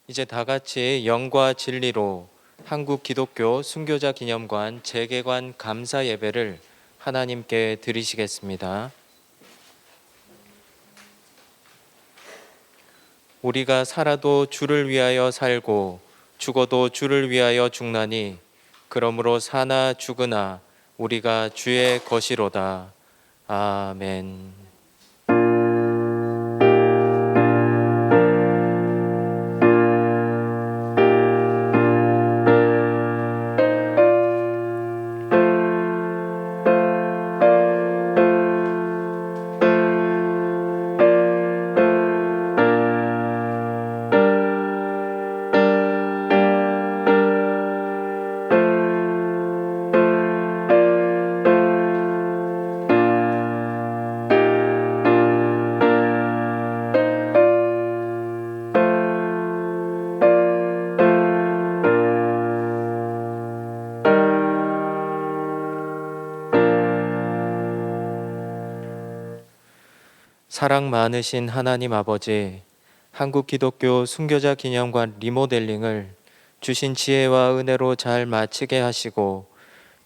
이제 다 같이 영과 진리로 한국 기독교 순교자 기념관 재개관 감사 예배를 하나님께 드리시겠습니다. 우리가 살아도 주를 위하여 살고 죽어도 주를 위하여 죽나니 그러므로 사나 죽으나 우리가 주의 것이로다. 아멘. 사랑 많으신 하나님 아버지, 한국 기독교 순교자 기념관 리모델링을 주신 지혜와 은혜로 잘 마치게 하시고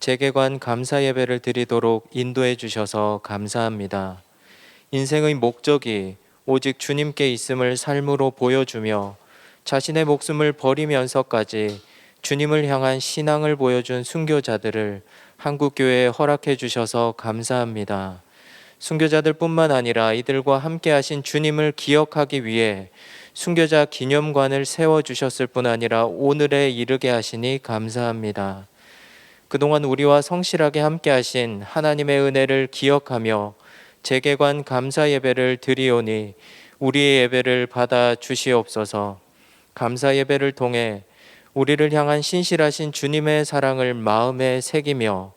재개관 감사 예배를 드리도록 인도해 주셔서 감사합니다. 인생의 목적이 오직 주님께 있음을 삶으로 보여주며 자신의 목숨을 버리면서까지 주님을 향한 신앙을 보여준 순교자들을 한국교회에 허락해 주셔서 감사합니다. 순교자들 뿐만 아니라 이들과 함께 하신 주님을 기억하기 위해 순교자 기념관을 세워주셨을 뿐 아니라 오늘에 이르게 하시니 감사합니다. 그동안 우리와 성실하게 함께 하신 하나님의 은혜를 기억하며 재개관 감사 예배를 드리오니 우리의 예배를 받아 주시옵소서. 감사 예배를 통해 우리를 향한 신실하신 주님의 사랑을 마음에 새기며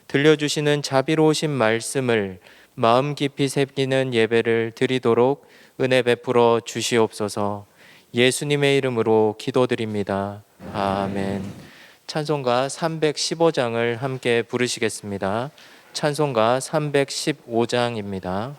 들려주시는 자비로우신 말씀을 마음 깊이 새기는 예배를 드리도록 은혜 베풀어 주시옵소서. 예수님의 이름으로 기도드립니다. 아멘. 찬송가 315장을 함께 부르시겠습니다. 찬송가 315장입니다.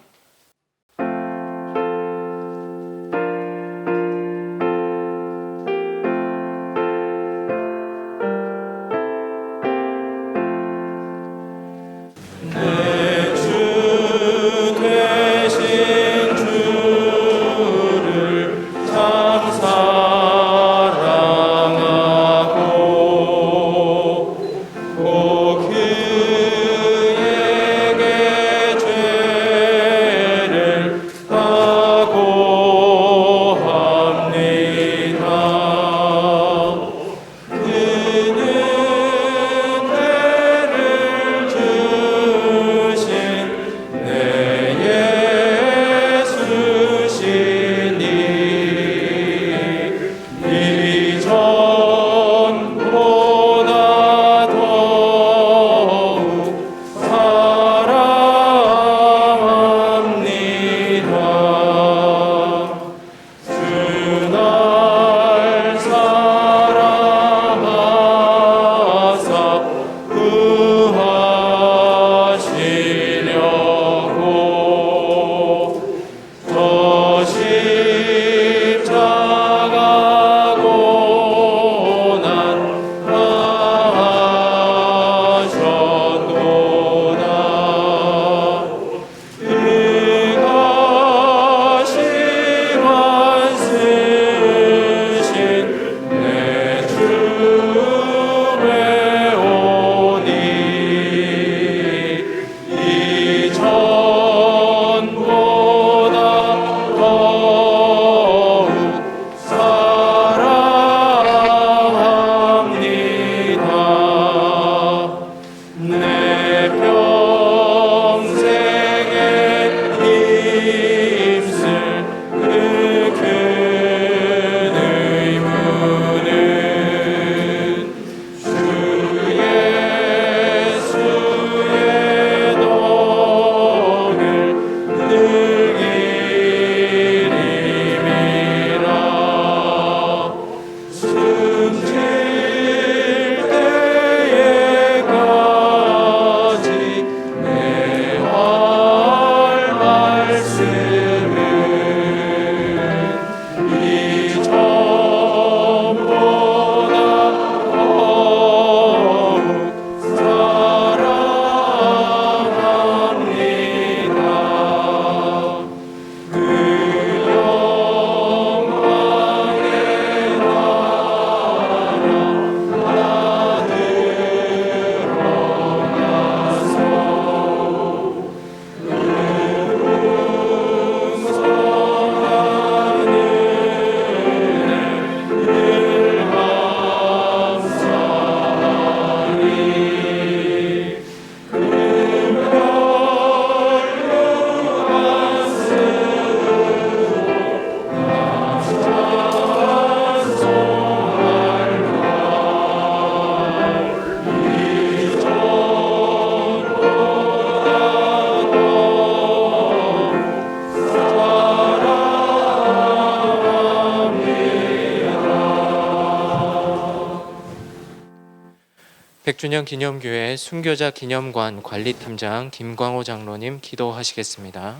100주년 기념교회 순교자 기념관 관리팀장 김광호 장로님 기도하시겠습니다.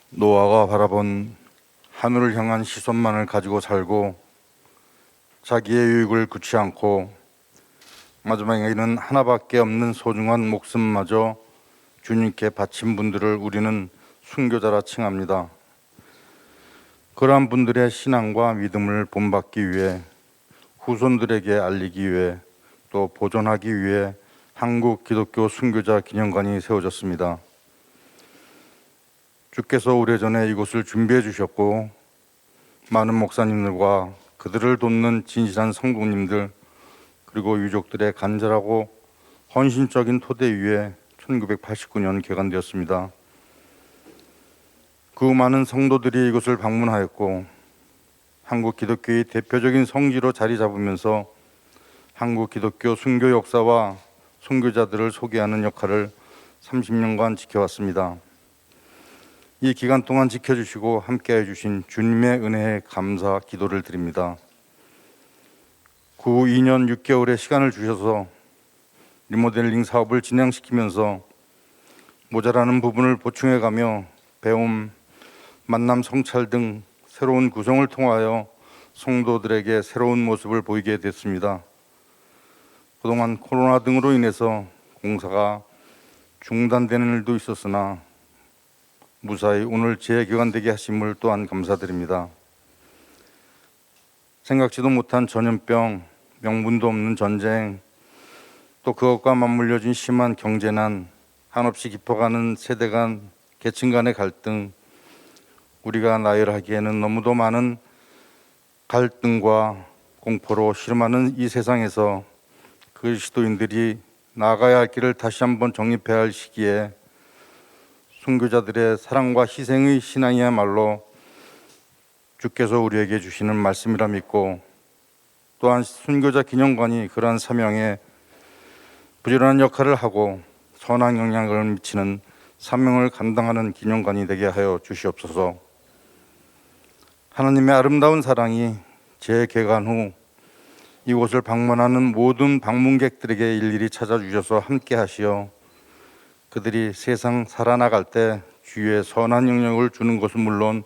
노아가 바라본 하늘을 향한 시선만을 가지고 살고 자기의 유익을 굳지 않고 마지막에는 하나밖에 없는 소중한 목숨마저 주님께 바친 분들을 우리는 순교자라 칭합니다. 그러한 분들의 신앙과 믿음을 본받기 위해 후손들에게 알리기 위해 또 보존하기 위해 한국 기독교 순교자 기념관이 세워졌습니다. 주께서 오래전에 이곳을 준비해 주셨고 많은 목사님들과 그들을 돕는 진실한 성도님들 그리고 유족들의 간절하고 헌신적인 토대 위에 1989년 개관되었습니다. 그 많은 성도들이 이곳을 방문하였고 한국 기독교의 대표적인 성지로 자리 잡으면서 한국 기독교 순교 역사와 순교자들을 소개하는 역할을 30년간 지켜왔습니다. 이 기간 동안 지켜주시고 함께해 주신 주님의 은혜에 감사 기도를 드립니다. 그 후 2년 6개월의 시간을 주셔서 리모델링 사업을 진행시키면서 모자라는 부분을 보충해가며 배움, 만남 성찰 등 새로운 구성을 통하여 성도들에게 새로운 모습을 보이게 됐습니다. 그동안 코로나 등으로 인해서 공사가 중단되는 일도 있었으나 무사히 오늘 재개관되게 하심을 또한 감사드립니다. 생각지도 못한 전염병, 명분도 없는 전쟁, 또 그것과 맞물려진 심한 경제난, 한없이 깊어가는 세대 간, 계층 간의 갈등, 우리가 나열하기에는 너무도 많은 갈등과 공포로 실험하는 이 세상에서 그리스도인들이 나아가야 할 길을 다시 한번 정립해야 할 시기에 순교자들의 사랑과 희생의 신앙이야말로 주께서 우리에게 주시는 말씀이라 믿고 또한 순교자 기념관이 그러한 사명에 부지런한 역할을 하고 선한 영향을 미치는 사명을 감당하는 기념관이 되게 하여 주시옵소서. 하나님의 아름다운 사랑이 재개관 후 이곳을 방문하는 모든 방문객들에게 일일이 찾아주셔서 함께 하시어 그들이 세상 살아나갈 때 주위에 선한 영향을 주는 것은 물론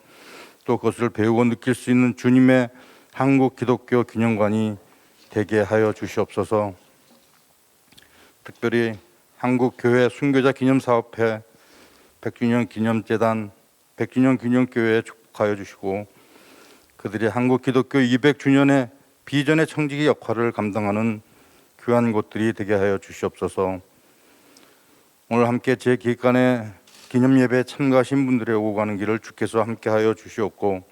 또 그것을 배우고 느낄 수 있는 주님의 한국 기독교 기념관이 되게 하여 주시옵소서. 특별히 한국교회 순교자 기념사업회 100주년 기념재단 100주년 기념교회에 축복하여 주시고 그들이 한국 기독교 200주년의 비전의 청지기 역할을 감당하는 귀한 곳들이 되게 하여 주시옵소서. 오늘 함께 제 기획관의 기념예배에 참가하신 분들의 오고 가는 길을 주께서 함께하여 주시옵고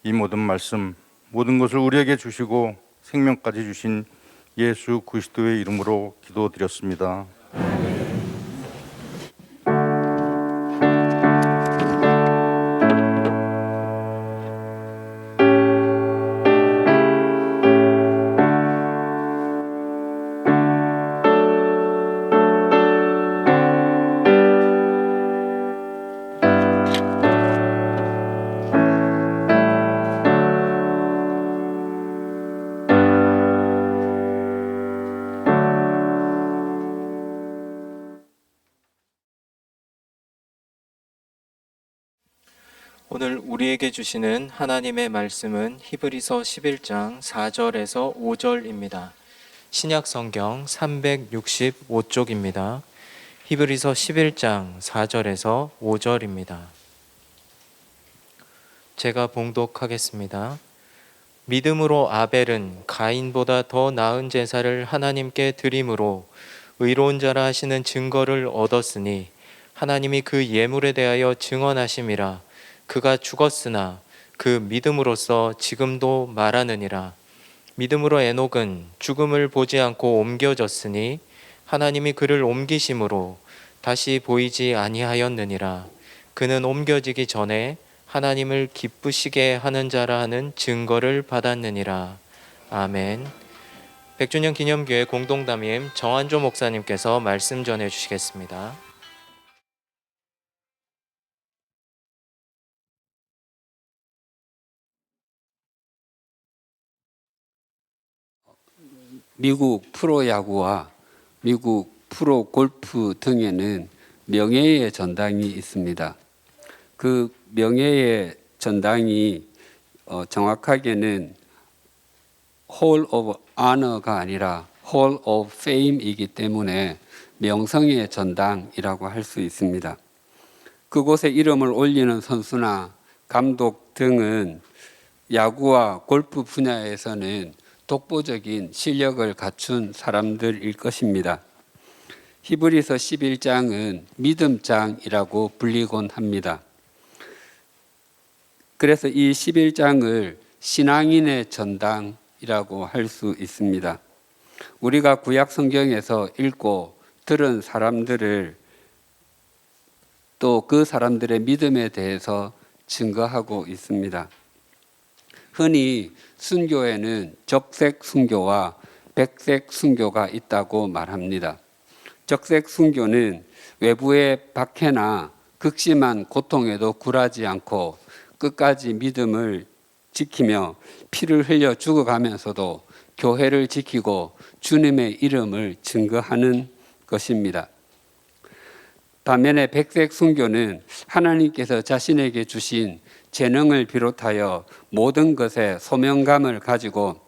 이 모든 말씀 모든 것을 우리에게 주시고 생명까지 주신 예수 그리스도의 이름으로 기도드렸습니다. 오늘 우리에게 주시는 하나님의 말씀은 히브리서 11장 4절에서 5절입니다. 신약 성경 365쪽입니다. 히브리서 11장 4절에서 5절입니다. 제가 봉독하겠습니다. 믿음으로 아벨은 가인보다 더 나은 제사를 하나님께 드림으로 의로운 자라 하시는 증거를 얻었으니 하나님이 그 예물에 대하여 증언하심이라. 그가 죽었으나 그 믿음으로써 지금도 말하느니라. 믿음으로 에녹은 죽음을 보지 않고 옮겨졌으니 하나님이 그를 옮기심으로 다시 보이지 아니하였느니라. 그는 옮겨지기 전에 하나님을 기쁘시게 하는 자라 하는 증거를 받았느니라. 아멘. 100주년 기념교회 공동담임 정한조 목사님께서 말씀 전해 주시겠습니다. 미국 프로야구와 미국 프로골프 등에는 명예의 전당이 있습니다. 그 명예의 전당이 정확하게는 Hall of Honor가 아니라 Hall of Fame이기 때문에 명성의 전당이라고 할 수 있습니다. 그곳에 이름을 올리는 선수나 감독 등은 야구와 골프 분야에서는 독보적인 실력을 갖춘 사람들일 것입니다. 히브리서 11장은 믿음장이라고 불리곤 합니다. 그래서 이 11장을 신앙인의 전당이라고 할 수 있습니다. 우리가 구약 성경에서 읽고 들은 사람들을 또 그 사람들의 믿음에 대해서 증거하고 있습니다. 흔히 순교에는 적색 순교와 백색 순교가 있다고 말합니다. 적색 순교는 외부의 박해나 극심한 고통에도 굴하지 않고 끝까지 믿음을 지키며 피를 흘려 죽어가면서도 교회를 지키고 주님의 이름을 증거하는 것입니다. 반면에 백색 순교는 하나님께서 자신에게 주신 재능을 비롯하여 모든 것에 소명감을 가지고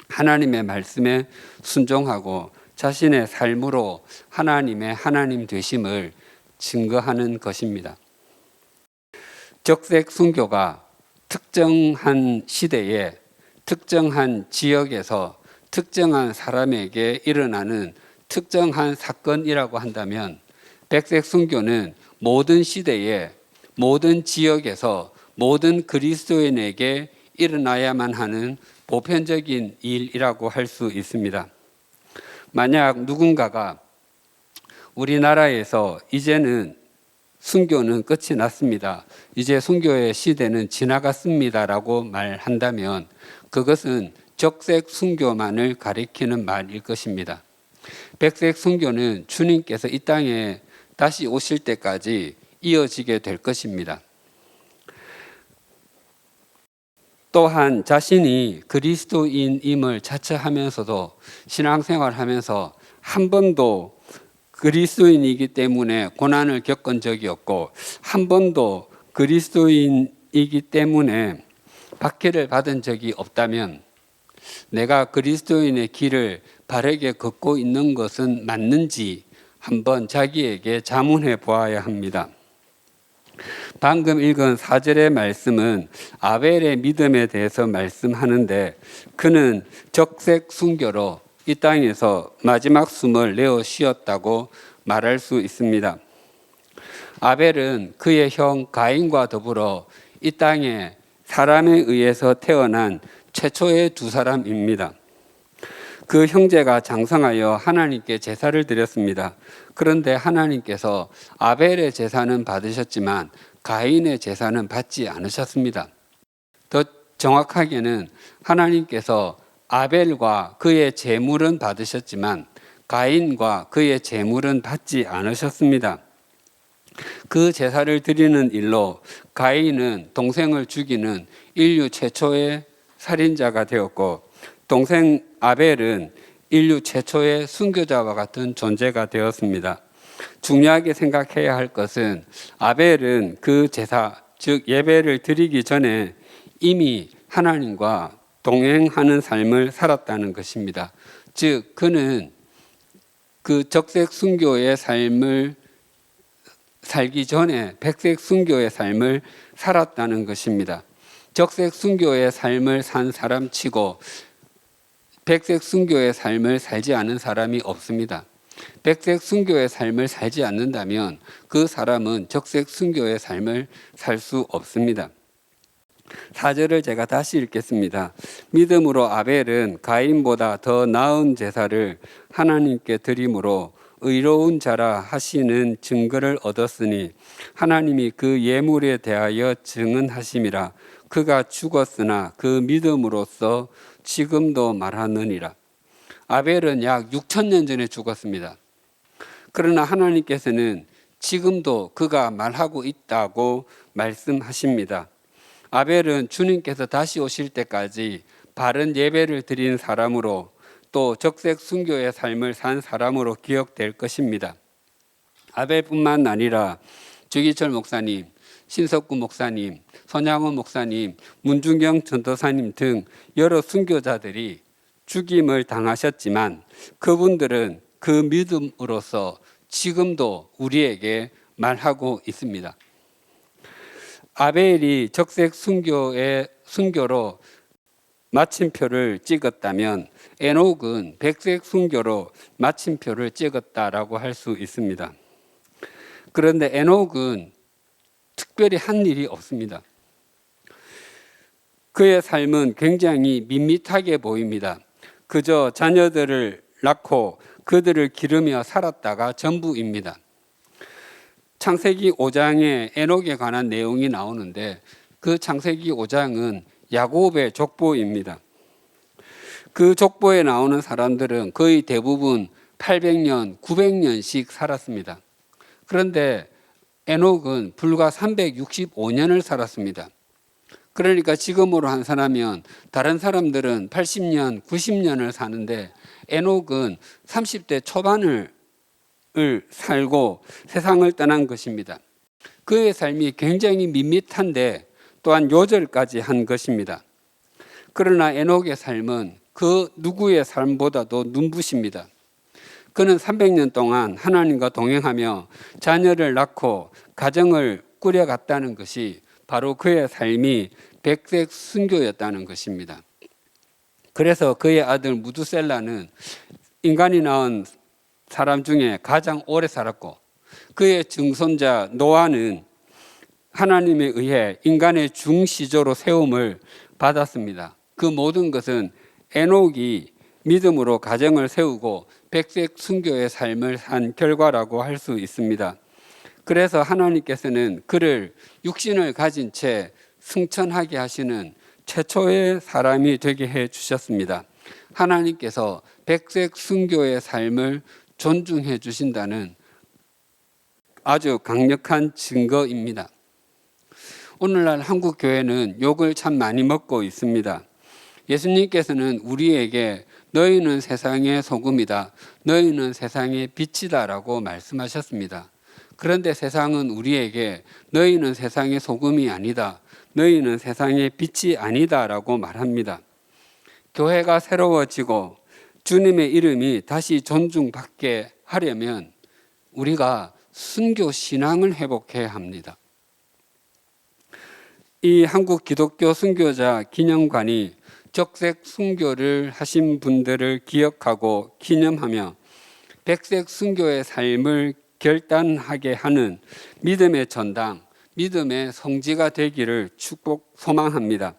하나님의 말씀에 순종하고 자신의 삶으로 하나님의 하나님 되심을 증거하는 것입니다. 적색 순교가 특정한 시대에 특정한 지역에서 특정한 사람에게 일어나는 특정한 사건이라고 한다면, 백색 순교는 모든 시대에 모든 지역에서 모든 그리스도인에게 일어나야만 하는 보편적인 일이라고 할 수 있습니다. 만약 누군가가 우리나라에서 이제는 순교는 끝이 났습니다, 이제 순교의 시대는 지나갔습니다라고 말한다면 그것은 적색 순교만을 가리키는 말일 것입니다. 백색 순교는 주님께서 이 땅에 다시 오실 때까지 이어지게 될 것입니다. 또한 자신이 그리스도인임을 자처하면서도 신앙생활하면서 한 번도 그리스도인이기 때문에 고난을 겪은 적이 없고 한 번도 그리스도인이기 때문에 박해를 받은 적이 없다면 내가 그리스도인의 길을 바르게 걷고 있는 것은 맞는지 한번 자기에게 자문해 보아야 합니다. 방금 읽은 4절의 말씀은 아벨의 믿음에 대해서 말씀하는데 그는 적색 순교로 이 땅에서 마지막 숨을 내어 쉬었다고 말할 수 있습니다. 아벨은 그의 형 가인과 더불어 이 땅에 사람에 의해서 태어난 최초의 두 사람입니다. 그 형제가 장성하여 하나님께 제사를 드렸습니다. 그런데 하나님께서 아벨의 제사는 받으셨지만 가인의 제사는 받지 않으셨습니다. 더 정확하게는 하나님께서 아벨과 그의 제물은 받으셨지만 가인과 그의 제물은 받지 않으셨습니다. 그 제사를 드리는 일로 가인은 동생을 죽이는 인류 최초의 살인자가 되었고 동생 아벨은 인류 최초의 순교자와 같은 존재가 되었습니다. 중요하게 생각해야 할 것은 아벨은 그 제사, 즉 예배를 드리기 전에 이미 하나님과 동행하는 삶을 살았다는 것입니다. 즉 그는 그 적색 순교의 삶을 살기 전에 백색 순교의 삶을 살았다는 것입니다. 적색 순교의 삶을 산 사람 치고 백색 순교의 삶을 살지 않은 사람이 없습니다. 백색 순교의 삶을 살지 않는다면 그 사람은 적색 순교의 삶을 살 수 없습니다. 4절을 제가 다시 읽겠습니다. 믿음으로 아벨은 가인보다 더 나은 제사를 하나님께 드림으로 의로운 자라 하시는 증거를 얻었으니 하나님이 그 예물에 대하여 증언하심이라. 그가 죽었으나 그 믿음으로써 지금도 말하느니라. 아벨은 약 6,000년 전에 죽었습니다. 그러나 하나님께서는 지금도 그가 말하고 있다고 말씀하십니다. 아벨은 주님께서 다시 오실 때까지 바른 예배를 드린 사람으로 또 적색 순교의 삶을 산 사람으로 기억될 것입니다. 아벨뿐만 아니라 주기철 목사님, 신석구 목사님, 손양원 목사님, 문중경 전도사님 등 여러 순교자들이 죽임을 당하셨지만 그분들은 그 믿음으로서 지금도 우리에게 말하고 있습니다. 아벨이 적색 순교로 마침표를 찍었다면 에녹은 백색 순교로 마침표를 찍었다라고 할 수 있습니다. 그런데 에녹은 특별히 한 일이 없습니다. 그의 삶은 굉장히 밋밋하게 보입니다. 그저 자녀들을 낳고 그들을 기르며 살았다가 전부입니다. 창세기 5장에 에녹에 관한 내용이 나오는데 그 창세기 5장은 야곱의 족보입니다. 그 족보에 나오는 사람들은 거의 대부분 800년, 900년씩 살았습니다. 그런데 에녹은 불과 365년을 살았습니다. 그러니까 지금으로 환산하면 다른 사람들은 80년, 90년을 사는데 에녹은 30대 초반을 살고 세상을 떠난 것입니다. 그의 삶이 굉장히 밋밋한데 또한 요절까지 한 것입니다. 그러나 에녹의 삶은 그 누구의 삶보다도 눈부십니다. 그는 300년 동안 하나님과 동행하며 자녀를 낳고 가정을 꾸려갔다는 것이 바로 그의 삶이 백색 순교였다는 것입니다. 그래서 그의 아들 무두셀라는 인간이 낳은 사람 중에 가장 오래 살았고 그의 증손자 노아는 하나님에 의해 인간의 중시조로 세움을 받았습니다. 그 모든 것은 에녹이 믿음으로 가정을 세우고 백색 순교의 삶을 산 결과라고 할 수 있습니다. 그래서 하나님께서는 그를 육신을 가진 채 승천하게 하시는 최초의 사람이 되게 해 주셨습니다. 하나님께서 백색 순교의 삶을 존중해 주신다는 아주 강력한 증거입니다. 오늘날 한국 교회는 욕을 참 많이 먹고 있습니다. 예수님께서는 우리에게 너희는 세상의 소금이다, 너희는 세상의 빛이다라고 말씀하셨습니다. 그런데 세상은 우리에게 너희는 세상의 소금이 아니다, 너희는 세상의 빛이 아니다라고 말합니다. 교회가 새로워지고 주님의 이름이 다시 존중받게 하려면 우리가 순교 신앙을 회복해야 합니다. 이 한국 기독교 순교자 기념관이 적색 순교를 하신 분들을 기억하고 기념하며 백색 순교의 삶을 결단하게 하는 믿음의 전당, 믿음의 성지가 되기를 축복 소망합니다.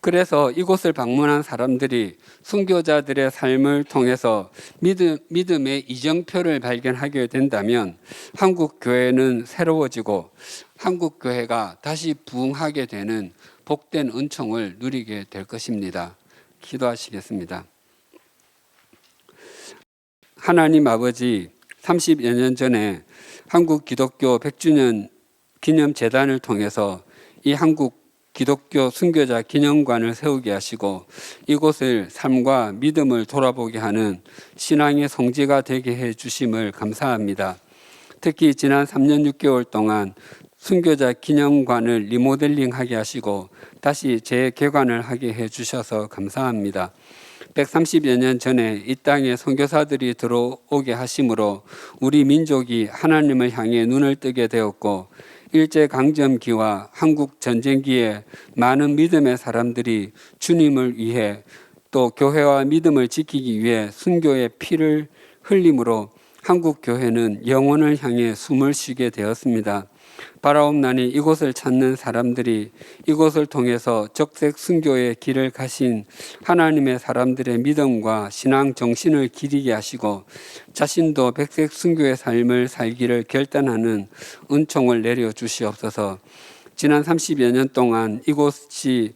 그래서 이곳을 방문한 사람들이 순교자들의 삶을 통해서 믿음의 이정표를 발견하게 된다면 한국 교회는 새로워지고 한국 교회가 다시 부흥하게 되는 복된 은총을 누리게 될 것입니다. 기도하시겠습니다. 하나님 아버지, 30여 년 전에 한국 기독교 100주년 기념재단을 통해서 이 한국 기독교 순교자 기념관을 세우게 하시고 이곳을 삶과 믿음을 돌아보게 하는 신앙의 성지가 되게 해 주심을 감사합니다. 특히 지난 3년 6개월 동안 순교자 기념관을 리모델링하게 하시고 다시 재개관을 하게 해 주셔서 감사합니다. 130여 년 전에 이 땅에 선교사들이 들어오게 하심으로 우리 민족이 하나님을 향해 눈을 뜨게 되었고 일제강점기와 한국 전쟁기에 많은 믿음의 사람들이 주님을 위해 또 교회와 믿음을 지키기 위해 순교의 피를 흘림으로 한국 교회는 영혼을 향해 숨을 쉬게 되었습니다. 바라옵나니 이곳을 찾는 사람들이 이곳을 통해서 적색 순교의 길을 가신 하나님의 사람들의 믿음과 신앙 정신을 기리게 하시고 자신도 백색 순교의 삶을 살기를 결단하는 은총을 내려 주시옵소서. 지난 30여 년 동안 이곳이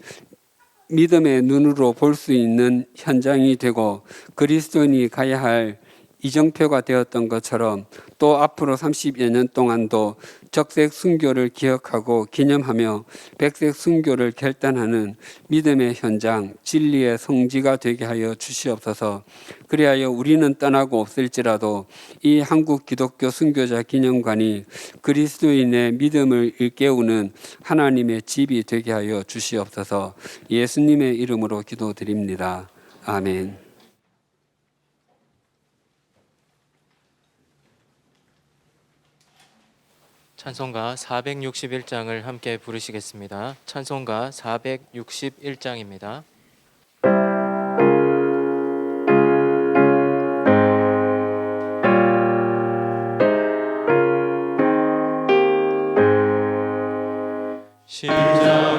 믿음의 눈으로 볼 수 있는 현장이 되고 그리스도인이 가야 할 이정표가 되었던 것처럼 또 앞으로 30여 년 동안도 적색 순교를 기억하고 기념하며 백색 순교를 결단하는 믿음의 현장, 진리의 성지가 되게 하여 주시옵소서. 그리하여 우리는 떠나고 없을지라도 이 한국 기독교 순교자 기념관이 그리스도인의 믿음을 일깨우는 하나님의 집이 되게 하여 주시옵소서. 예수님의 이름으로 기도드립니다. 아멘. 찬송가 461장을 함께 부르시겠습니다. 찬송가 461장입니다.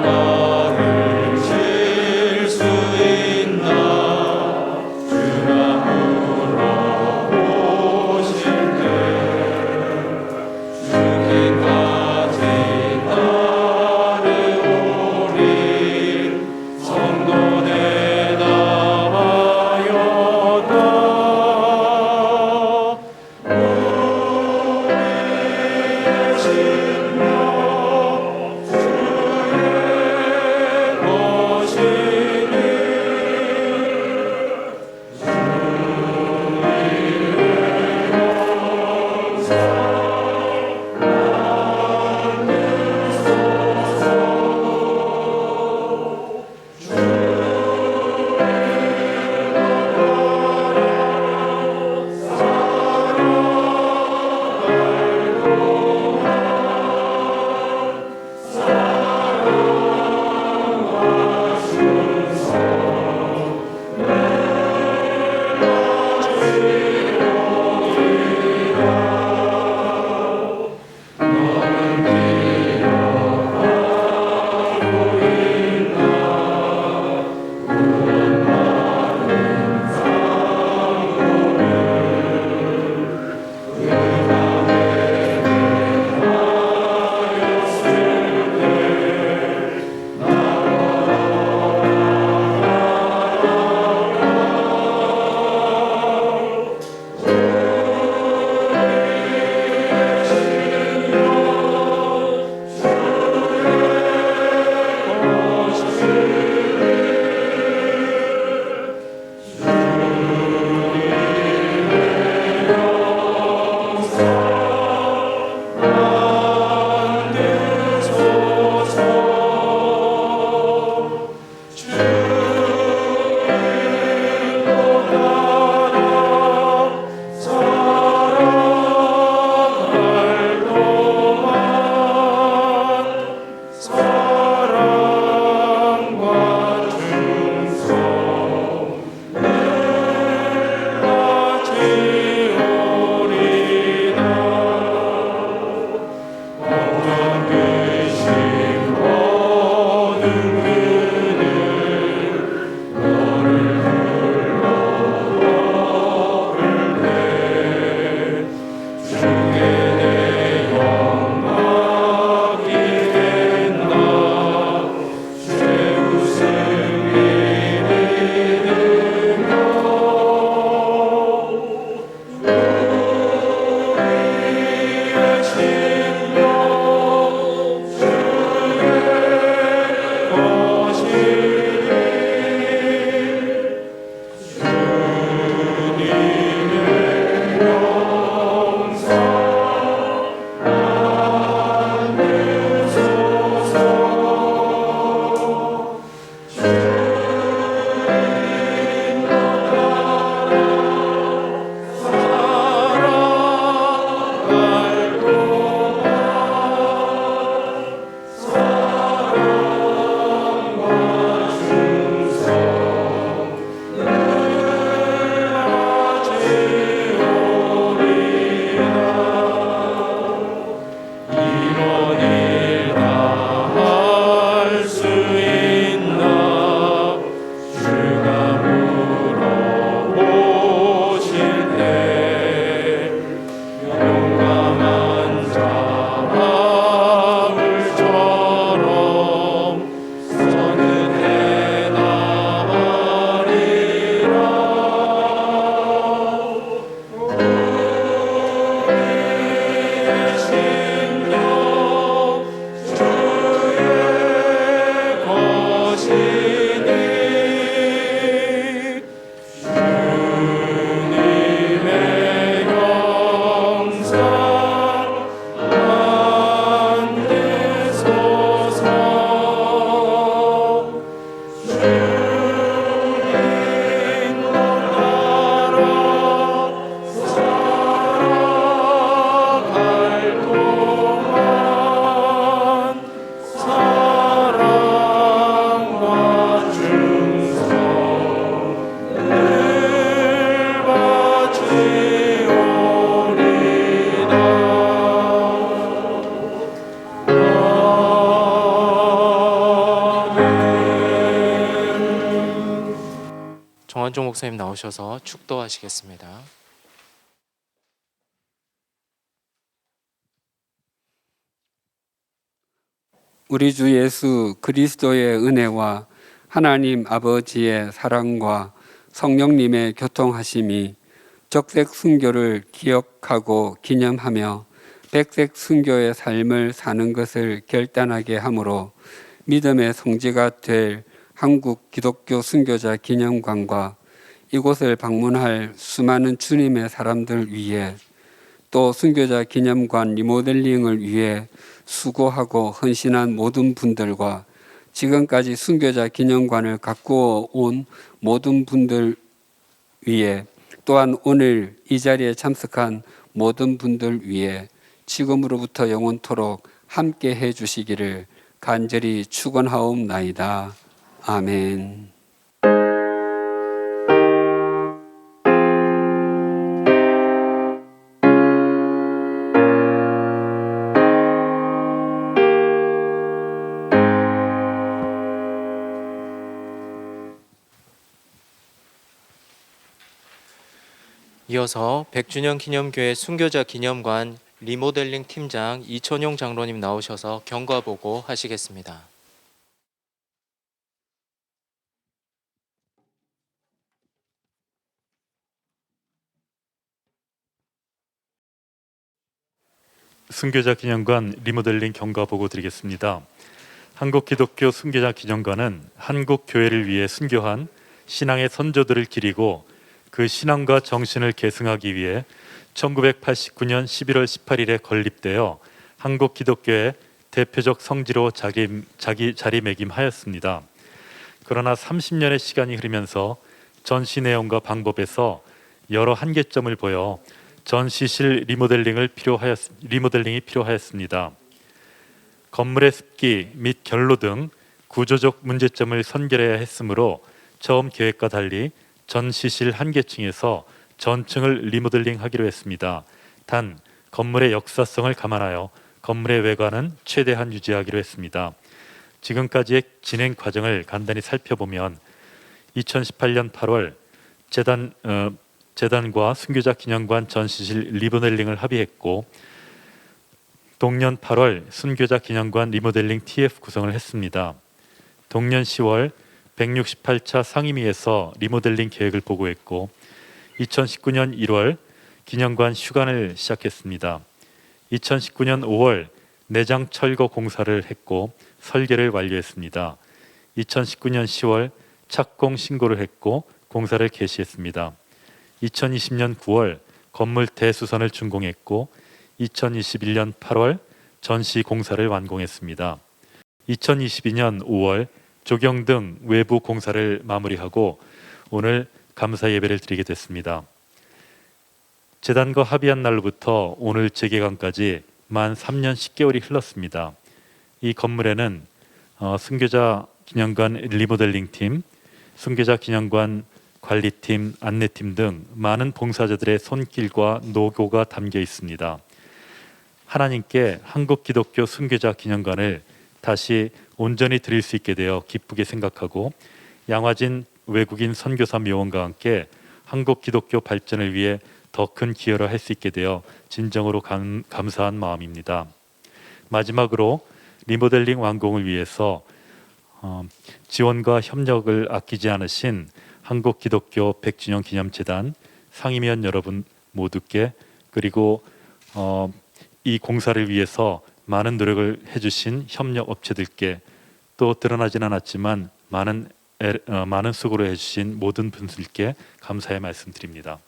십자가를 질 수 있나 주가 물어보실 때 주기까지 따르오리 성도 정원종 목사님 나오셔서 축도하시겠습니다. 우리 주 예수 그리스도의 은혜와 하나님 아버지의 사랑과 성령님의 교통하심이 적색 순교를 기억하고 기념하며 백색 순교의 삶을 사는 것을 결단하게 하므로 믿음의 성지가 될 한국 기독교 순교자 기념관과 이곳을 방문할 수많은 주님의 사람들 위해 또 순교자 기념관 리모델링을 위해 수고하고 헌신한 모든 분들과 지금까지 순교자 기념관을 가꾸어 온 모든 분들 위해 또한 오늘 이 자리에 참석한 모든 분들 위해 지금으로부터 영원토록 함께 해 주시기를 간절히 축원하옵나이다. 아멘. 이어서 100주년 기념교회 순교자 기념관 리모델링 팀장 이천용 장로님 나오셔서 경과보고 하시겠습니다. 순교자 기념관 리모델링 경과 보고 드리겠습니다. 한국 기독교 순교자 기념관은 한국 교회를 위해 순교한 신앙의 선조들을 기리고 그 신앙과 정신을 계승하기 위해 1989년 11월 18일에 건립되어 한국 기독교의 대표적 성지로 자리매김하였습니다. 그러나 30년의 시간이 흐르면서 전시 내용과 방법에서 여러 한계점을 보여 전시실 리모델링이 필요하였습니다. 건물의 습기 및 결로 등 구조적 문제점을 선결해야 했으므로 처음 계획과 달리 전시실 한 개층에서 전층을 리모델링하기로 했습니다. 단 건물의 역사성을 감안하여 건물의 외관은 최대한 유지하기로 했습니다. 지금까지의 진행 과정을 간단히 살펴보면 2018년 8월 재단과 순교자 기념관 전시실 리모델링을 합의했고 동년 8월 순교자 기념관 리모델링 TF 구성을 했습니다. 동년 10월 168차 상임위에서 리모델링 계획을 보고했고 2019년 1월 기념관 휴관을 시작했습니다. 2019년 5월 내장 철거 공사를 했고 설계를 완료했습니다. 2019년 10월 착공 신고를 했고 공사를 개시했습니다. 2020년 9월 건물 대수선을 준공했고 2021년 8월 전시 공사를 완공했습니다. 2022년 5월 조경 등 외부 공사를 마무리하고 오늘 감사 예배를 드리게 됐습니다. 재단과 합의한 날로부터 오늘 재개관까지 만 3년 10개월이 흘렀습니다. 이 건물에는 순교자 기념관 리모델링 팀, 순교자 기념관 관리팀, 안내팀 등 많은 봉사자들의 손길과 노고가 담겨 있습니다. 하나님께 한국 기독교 순교자 기념관을 다시 온전히 드릴 수 있게 되어 기쁘게 생각하고 양화진 외국인 선교사 묘원과 함께 한국 기독교 발전을 위해 더 큰 기여를 할 수 있게 되어 진정으로 감사한 마음입니다. 마지막으로 리모델링 완공을 위해서 지원과 협력을 아끼지 않으신 한국 기독교 100주년 기념재단 상임위원 여러분 모두께 그리고 이 공사를 위해서 많은 노력을 해주신 협력 업체들께 또 드러나진 않았지만 많은 수고를 해주신 모든 분들께 감사의 말씀드립니다.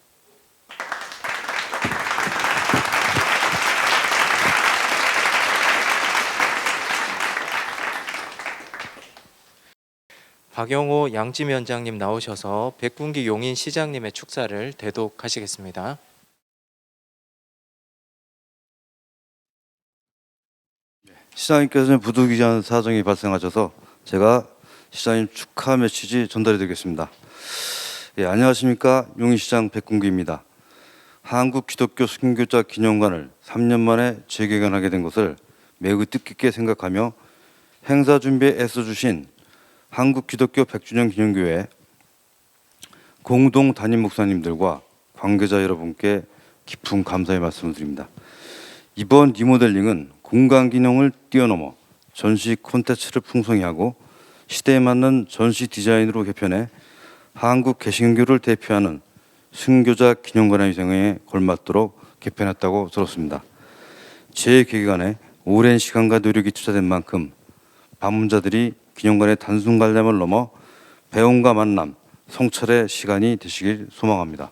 박영호 양지위원장님 나오셔서 백군기 용인시장님의 축사를 대독하시겠습니다. 시장님께서는 부득이한 사정이 발생하셔서 제가 시장님 축하 메시지 전달해드리겠습니다. 예, 안녕하십니까, 용인시장 백군기입니다. 한국 기독교 순교자 기념관을 3년 만에 재개관하게 된 것을 매우 뜻깊게 생각하며 행사 준비에 애써주신 한국 기독교 100주년 기념교회 공동 담임 목사님들과 관계자 여러분께 깊은 감사의 말씀을 드립니다. 이번 리모델링은 공간 기능을 뛰어넘어 전시 콘텐츠를 풍성히 하고 시대에 맞는 전시 디자인으로 개편해 한국 개신교를 대표하는 순교자 기념관의 위상에 걸맞도록 개편했다고 들었습니다. 재개관에 오랜 시간과 노력이 투자된 만큼 방문자들이 기념관의 단순 관람을 넘어 배움과 만남, 성찰의 시간이 되시길 소망합니다.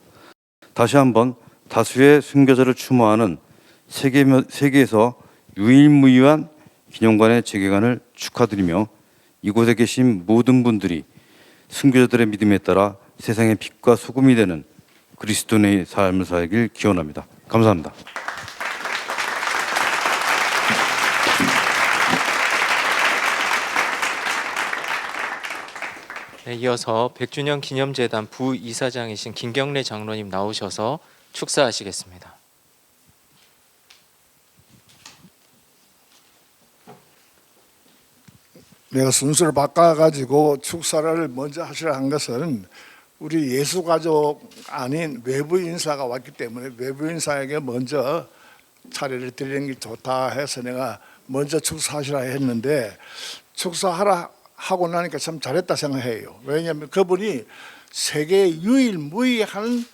다시 한번 다수의 순교자를 추모하는 세계에서 유일무이한 기념관의 재개관을 축하드리며 이곳에 계신 모든 분들이 순교자들의 믿음에 따라 세상의 빛과 소금이 되는 그리스도인의 삶을 살길 기원합니다. 감사합니다. 네, 이어서 100주년 기념재단 부이사장이신 김경래 장로님 나오셔서 축사하시겠습니다. 내가 순서를 바꿔가지고 축사를 먼저 하시라 한 것은 우리 예수가족 아닌 외부 인사가 왔기 때문에 외부 인사에게 먼저 차례를 드리는 게 좋다 해서 내가 먼저 축사하시라 했는데, 축사하라 하고 나니까 참 잘했다 생각해요. 왜냐하면 그분이 세계 유일무이한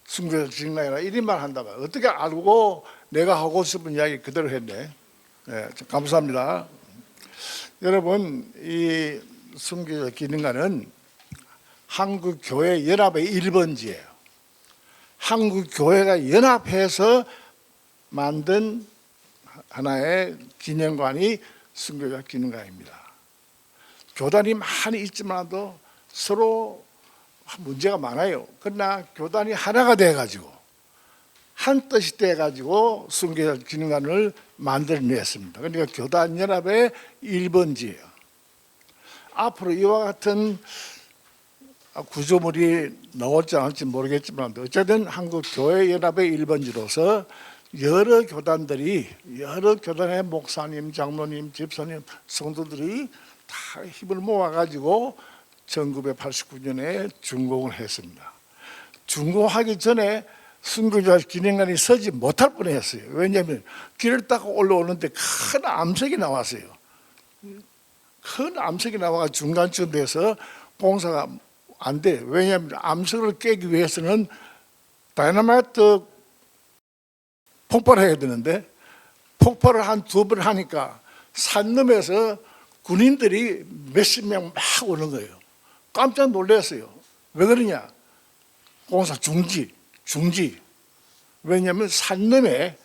순교자 기념관이라 이름만 한다면 어떻게 알고 내가 하고 싶은 이야기 그대로 했네. 네, 감사합니다. 여러분, 이 순교자 기념관은 한국교회 연합의 1번지예요. 한국교회가 연합해서 만든 하나의 기념관이 순교자 기념관입니다. 교단이 많이 있지만도 서로 문제가 많아요. 그러나 교단이 하나가 돼가지고 한 뜻이 돼가지고 순교자 기념관을 만들어냈습니다. 그러니까 교단 연합의 1번지예요. 앞으로 이와 같은 구조물이 나올지 않을지 모르겠지만 어쨌든 한국 교회 연합의 1번지로서 여러 교단의 목사님, 장로님, 집사님, 성도들이 다 힘을 모아가지고 1989년에 준공을 했습니다. 준공하기 전에 순교자 기념관이 서지 못할 뻔했어요. 왜냐하면 길을 딱 올라오는데 큰 암석이 나왔어요. 큰 암석이 나와가 중간쯤 돼서 공사가 안 돼. 왜냐하면 암석을 깨기 위해서는 다이너마이트 폭발해야 되는데 폭발을 한 2번 하니까 산 너머에서 군인들이 몇십 명 막 오는 거예요. 깜짝 놀랐어요. 왜 그러냐? 공사 중지. 왜냐하면 산 너머에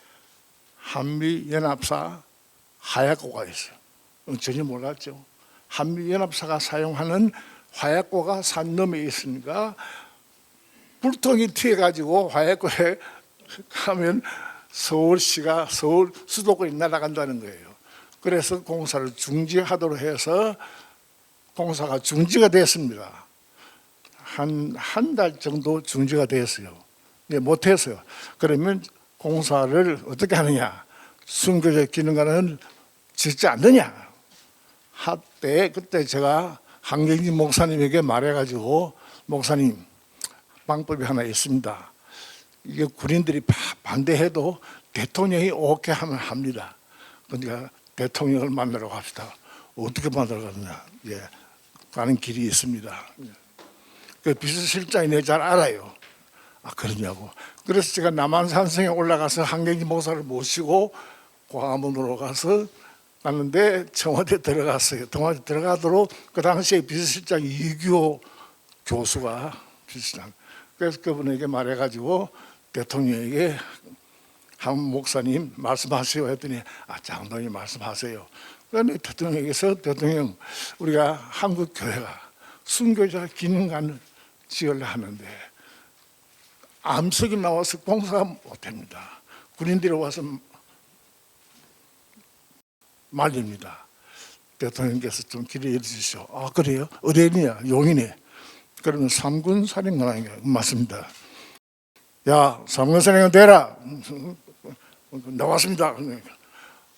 한미연합사 화약고가 있어요. 전혀 몰랐죠. 한미연합사가 사용하는 화약고가 산 너머에 있으니까 불통이 튀어가지고 화약고에 가면 서울 수도권이 날아간다는 거예요. 그래서 공사를 중지하도록 해서 공사가 중지가 됐습니다. 한 달 정도 중지가 됐어요. 못했어요. 그러면 공사를 어떻게 하느냐? 순교자 기념관은 짓지 않느냐? 할때 그때 제가 한경진 목사님에게 말해가지고, 목사님, 방법이 하나 있습니다. 이게 군인들이 반대해도 대통령이 오케이 하면 합니다. 그러니까 대통령을 만나러 갑시다. 어떻게 만나러 가느냐? 예, 가는 길이 있습니다. 그 비서실장이 내가 잘 알아요. 아, 그러냐고. 그래서 제가 남한산성에 올라가서 한경진 목사를 모시고 광화문으로 가서 갔는데 청와대 들어갔어요. 청와대 들어가도록 그 당시에 비서실장 이규호 교수가 비서실장. 그래서 그분에게 말해가지고 대통령에게 한 목사님 말씀하세요 했더니 장로님 말씀하세요. 그런데 대통령께서 대통령 우리가 한국 교회가 순교자 기념관을 지으려 하는데 암석이 나와서 공사가 못합니다. 군인들이 와서 말립니다. 대통령께서 좀 기대해 주시오. 그래요? 어디냐? 용인에. 그러면 삼군 사령관에게 맞습니다. 야, 삼군 사령관 되라. 나왔습니다.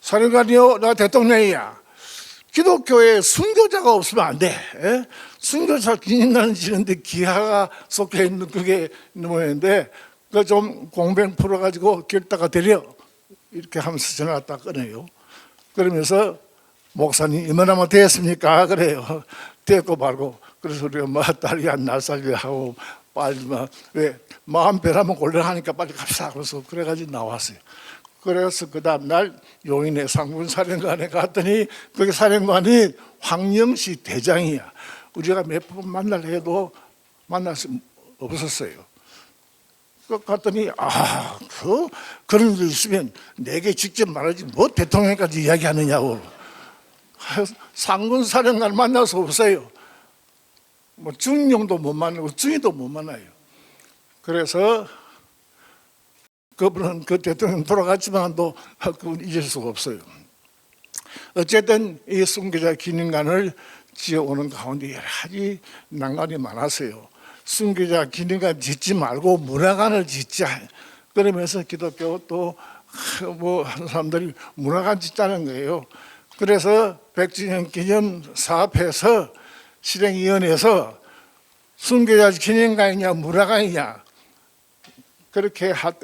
사령관이요, 나 대통령이야. 기독교에 순교자가 없으면 안 돼. 에? 순교자 기념관을 지는데 기하가 섞여 있는 그게 모양인데 그 좀 공백 풀어가지고 길다가 데려 이렇게 하면서 전화가 딱 끊어요. 그러면서 목사님 이만하면 되었습니까? 그래요. 됐고 말고 그래서 우리가 뭐 딸이 안 날살려 하고 빨리 왜 마음 변하면 곤란하니까 빨리 갑시다. 그래서 그래가지고 나왔어요. 그래서 그 다음날 용인의 상군 사령관에 갔더니 거기 사령관이 황영시 대장이야. 우리가 몇 번 만날 해도 만날 수 없었어요. 갔더니 그런 일 있으면 내게 직접 말하지 뭐 대통령까지 이야기하느냐고. 상군 사령관 만날 수 없어요. 뭐 중령도 못 만나고 중위도 못 만나요. 그래서 그분은 그 대통령 돌아갔지만도 그분 잊을 수가 없어요. 어쨌든 이 순교자 기념관을 지어오는 가운데 여러 가지 난관이 많았어요. 순교자 기념관 짓지 말고 문화관을 짓자. 그러면서 기독교 또 뭐 하는 사람들이 문화관 짓자는 거예요. 그래서 100주년 기념 사업해서 실행위원회에서 순교자 기념관이냐 문화관이냐 그렇게 할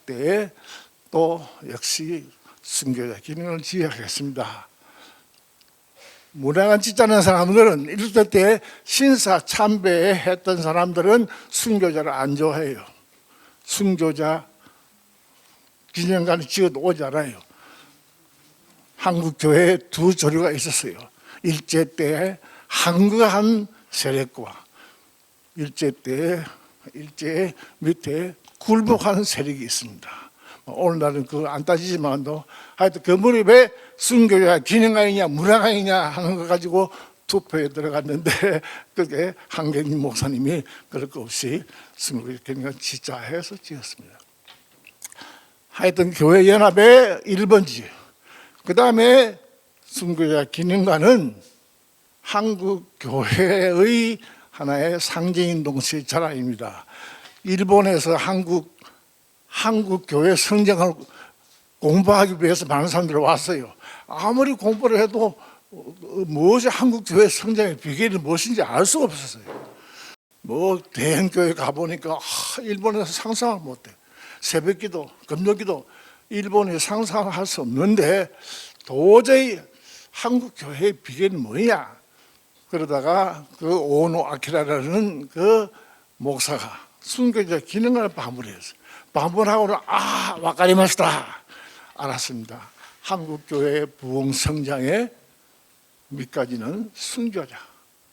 때 또 역시 순교자 기념을 지어야겠습니다. 문화관 짓자는 사람들은 이럴 때 신사 참배했던 사람들은 순교자를 안 좋아해요. 순교자 기념관을 지어도 오지 않아요. 한국 교회에 두 조류가 있었어요. 일제 때 한거한 세력과 일제 때 일제 밑에 굴복하는 세력이 있습니다. 오늘날은 그거 안 따지지만도 하여튼 그 무렵에 순교자 기념관이냐 문화관이냐 하는 거 가지고 투표에 들어갔는데 그게 한경림 목사님이 그럴 거 없이 순교자 기념관 짓자 해서 지었습니다. 하여튼 교회 연합의 1번지. 그 다음에 순교자 기념관은 한국 교회의 하나의 상징인 동시에 자랑입니다. 일본에서 한국 교회 성장을 공부하기 위해서 많은 사람들이 왔어요. 아무리 공부를 해도 무엇이 한국 교회 성장의 비결이 무엇인지 알 수가 없었어요. 뭐 대형교회 가보니까 일본에서 상상을 못해. 새벽기도, 금요기도 일본이 상상할 수 없는데 도저히 한국 교회의 비결이 뭐냐? 그러다가 그 오노 아키라라는 그 목사가 순교자 기능을 반문했어요. 반문하고는 와카리마시다 알았습니다. 한국 교회의 부흥 성장의 밑까지는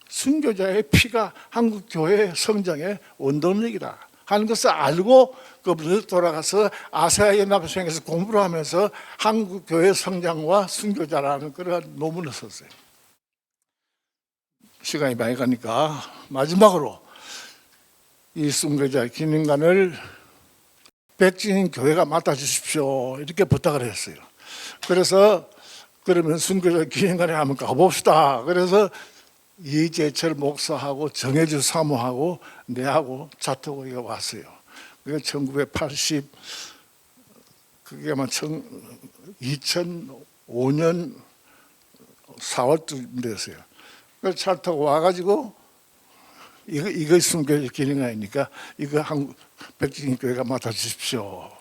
순교자의 피가 한국 교회의 성장의 원동력이다 하는 것을 알고 그분이 돌아가서 아시아 연합회에서 공부를 하면서 한국 교회 성장과 순교자라는 그런 논문을 썼어요. 시간이 많이 가니까 마지막으로 이 순교자 기념관을 백진 교회가 맡아주십시오 이렇게 부탁을 했어요. 그래서 그러면 순교자 기념관에 한번 가봅시다. 그래서 이재철 목사하고 정혜주 사모하고 내하고 차 타고 여기 왔어요. 그게 1980 그게 아마 2005년 4월쯤 됐어요. 그래서 차 타고 와가지고 이거 순교자 기념관이니까 이거 한국 백진 교회가 맡아주십시오.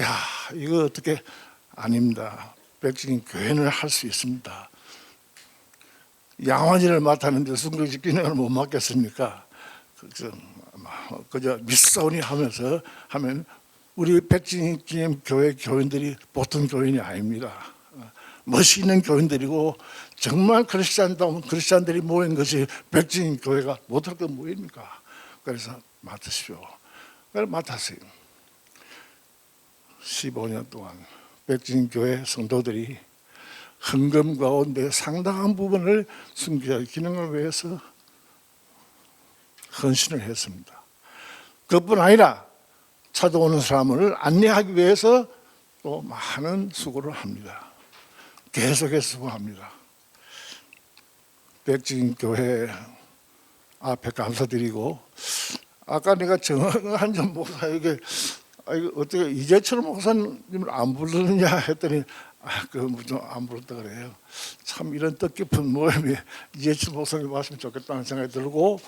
야 이거 어떻게 아닙니다. 백진 교회는 할 수 있습니다. 양화진을 맡았는데 순교자 기념관을 못 맡겠습니까? 그저 밑사운이 하면서 하면 우리 백진 기념 교회 교인들이 보통 교인이 아닙니다. 멋있는 교인들이고 정말 크리스찬다운 크리스찬들이 모인 것이 백진인 교회가 못할 것 뭐입니까? 그래서 맡으십시오. 그걸 맡았어요. 15년 동안 백진 교회 성도들이 헌금 가운데 상당한 부분을 순교자 기능을 위해서 헌신을 했습니다. 그뿐 아니라 찾아오는 사람을 안내하기 위해서 또 많은 수고를 합니다. 계속해서 수고합니다. 백진교회 앞에 감사드리고, 아까 내가 정한 점 목사에게 어떻게 이재철 목사님을 안 부르느냐 했더니 안 부른다 그래요. 참 이런 뜻깊은 모임에 이재철 목사님 왔으면 좋겠다는 생각이 들고,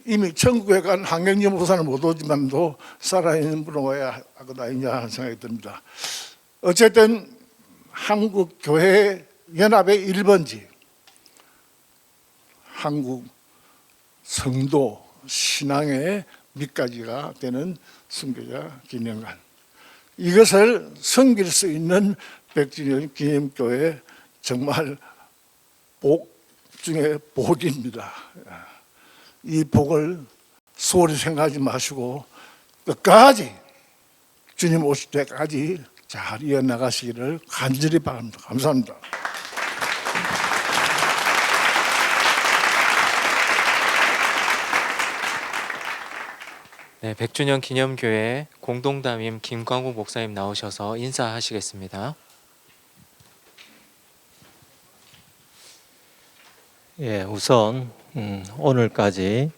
이미 천국에 간 한경재 목사는 못 오지만도 살아있는 분은 와야 하거나 있냐 하는 생각이 듭니다. 어쨌든 한국교회 연합의 1번지, 한국 성도 신앙의 밑가지가 되는 순교자 기념관, 이것을 섬길 수 있는 백주년 기념교회 정말 복 중에 복입니다. 이 복을 소홀히 생각하지 마시고 끝까지 주님 오실 때까지 잘 이어나가시기를 간절히 바랍니다. 감사합니다. 네, 100주년 기념교회 공동담임 김광국 목사님 나오셔서 인사하시겠습니다. 예, 우선 오늘까지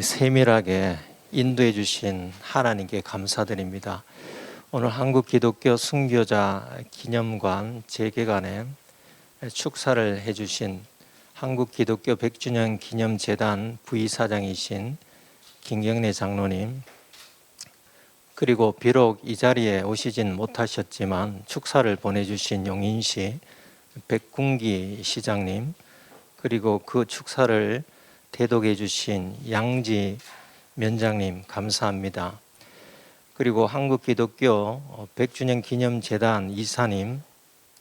세밀하게 인도해 주신 하나님께 감사드립니다. 오늘 한국기독교 순교자 기념관 재개관에 축사를 해주신 한국기독교 100주년 기념재단 부이사장이신 김경래 장로님, 그리고 비록 이 자리에 오시진 못하셨지만 축사를 보내주신 용인시 백군기 시장님, 그리고 그 축사를 대독해 주신 양지 면장님 감사합니다. 그리고 한국기독교 100주년 기념재단 이사님,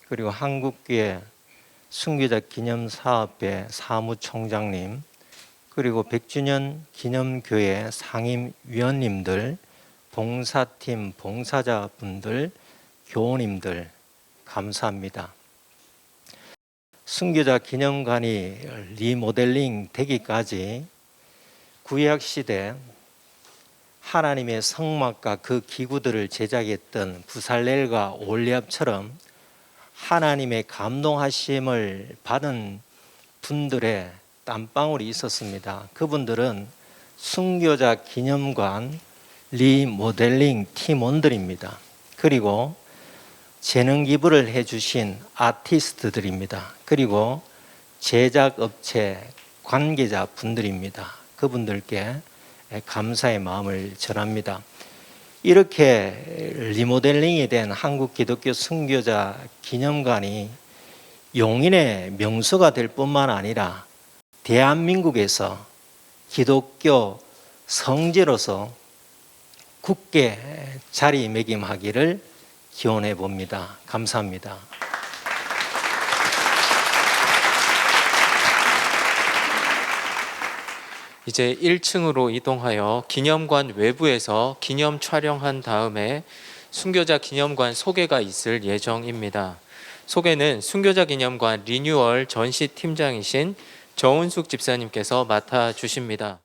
그리고 한국교회 순교자 기념사업회 사무총장님, 그리고 100주년 기념교회 상임위원님들, 봉사팀 봉사자분들, 교우님들 감사합니다. 순교자 기념관이 리모델링 되기까지 구약시대 하나님의 성막과 그 기구들을 제작했던 부살렐과 올리압처럼 하나님의 감동하심을 받은 분들의 땀방울이 있었습니다. 그분들은 순교자 기념관 리모델링 팀원들입니다. 그리고 재능 기부를 해주신 아티스트들입니다. 그리고 제작업체 관계자분들입니다. 그분들께 감사의 마음을 전합니다. 이렇게 리모델링이 된 한국기독교 순교자 기념관이 용인의 명소가 될 뿐만 아니라 대한민국에서 기독교 성지로서 굳게 자리매김하기를 기원해 봅니다. 감사합니다. 이제 1층으로 이동하여 기념관 외부에서 기념 촬영한 다음에 순교자 기념관 소개가 있을 예정입니다. 소개는 순교자 기념관 리뉴얼 전시 팀장이신 정은숙 집사님께서 맡아주십니다.